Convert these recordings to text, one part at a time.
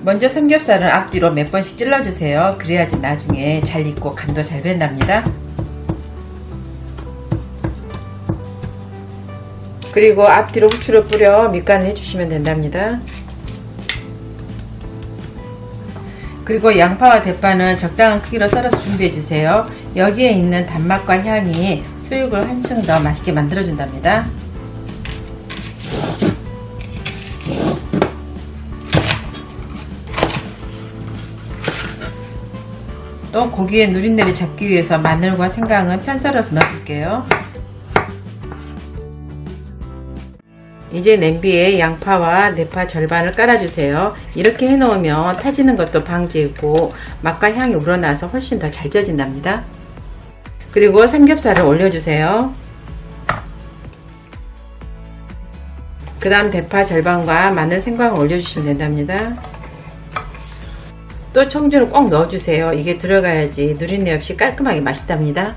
먼저 삼겹살은 앞뒤로 몇 번씩 찔러주세요. 그래야지 나중에 잘 익고 간도 잘 밴답니다. 그리고 앞뒤로 후추를 뿌려 밑간을 해주시면 된답니다. 그리고 양파와 대파는 적당한 크기로 썰어서 준비해주세요. 여기에 있는 단맛과 향이 수육을 한층 더 맛있게 만들어준답니다. 또 고기의 누린내를 잡기 위해서 마늘과 생강은 편 썰어서 넣어줄게요. 이제 냄비에 양파와 대파 절반을 깔아주세요. 이렇게 해놓으면 타지는 것도 방지이고 맛과 향이 우러나서 훨씬 더 잘 쪄진답니다. 그리고 삼겹살을 올려주세요. 그 다음 대파 절반과 마늘 생강을 올려주시면 된답니다. 또 청주를 꼭 넣어주세요. 이게 들어가야지 누린내 없이 깔끔하게 맛있답니다.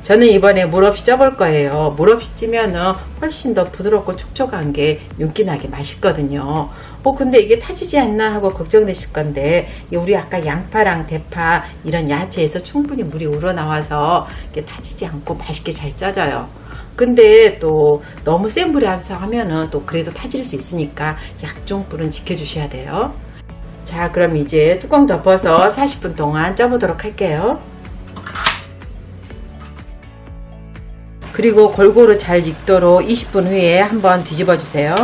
저는 이번에 물 없이 쪄볼 거예요. 물 없이 찌면은 훨씬 더 부드럽고 촉촉한 게 윤기나게 맛있거든요. 근데 이게 타지지 않나 하고 걱정되실 건데, 우리 아까 양파랑 대파 이런 야채에서 충분히 물이 우러나와서 이게 타지지 않고 맛있게 잘 쪄져요. 근데 또 너무 센 불에 하면은 또 그래도 타질 수 있으니까 약종불은 지켜주셔야 돼요. 자, 그럼 이제 뚜껑 덮어서 40분 동안 쪄보도록 할게요. 그리고 골고루 잘 익도록 20분 후에 한번 뒤집어 주세요.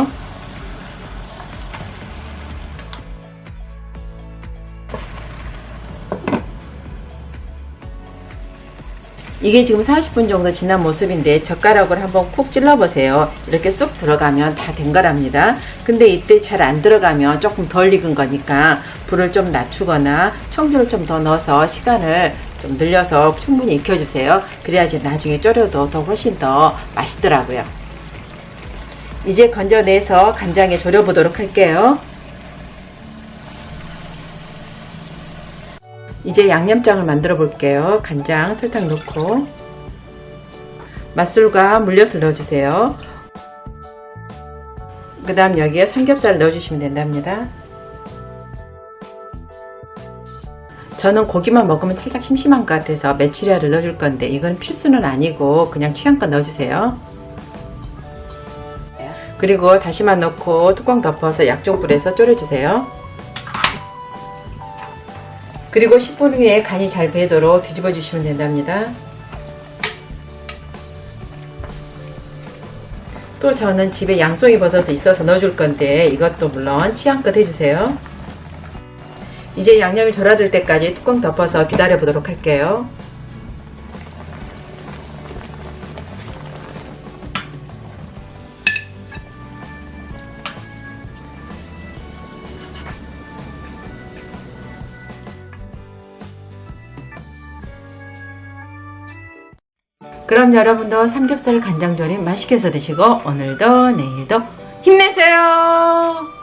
이게 지금 40분 정도 지난 모습인데 젓가락으로 한번 쿡 찔러 보세요. 이렇게 쏙 들어가면 다 된 거랍니다. 근데 이때 잘 안 들어가면 조금 덜 익은 거니까 불을 좀 낮추거나 청주를 좀 더 넣어서 시간을 좀 늘려서 충분히 익혀주세요. 그래야지 나중에 졸여도 더 훨씬 더 맛있더라고요. 이제 건져내서 간장에 졸여보도록 할게요. 이제 양념장을 만들어 볼게요. 간장, 설탕 넣고 맛술과 물엿을 넣어주세요. 그 다음 여기에 삼겹살 넣어주시면 된답니다. 저는 고기만 먹으면 살짝 심심한 것 같아서 메추리알을 넣어줄 건데 이건 필수는 아니고 그냥 취향껏 넣어주세요. 그리고 다시마 넣고 뚜껑 덮어서 약종불에서 졸여주세요. 그리고 10분 후에 간이 잘 배도록 뒤집어 주시면 된답니다. 또 저는 집에 양송이 버섯이 있어서 넣어줄 건데 이것도 물론 취향껏 해주세요. 이제 양념이 졸아들 때까지 뚜껑 덮어서 기다려 보도록 할게요. 그럼 여러분도 삼겹살 간장조림 맛있게 해서 드시고 오늘도 내일도 힘내세요.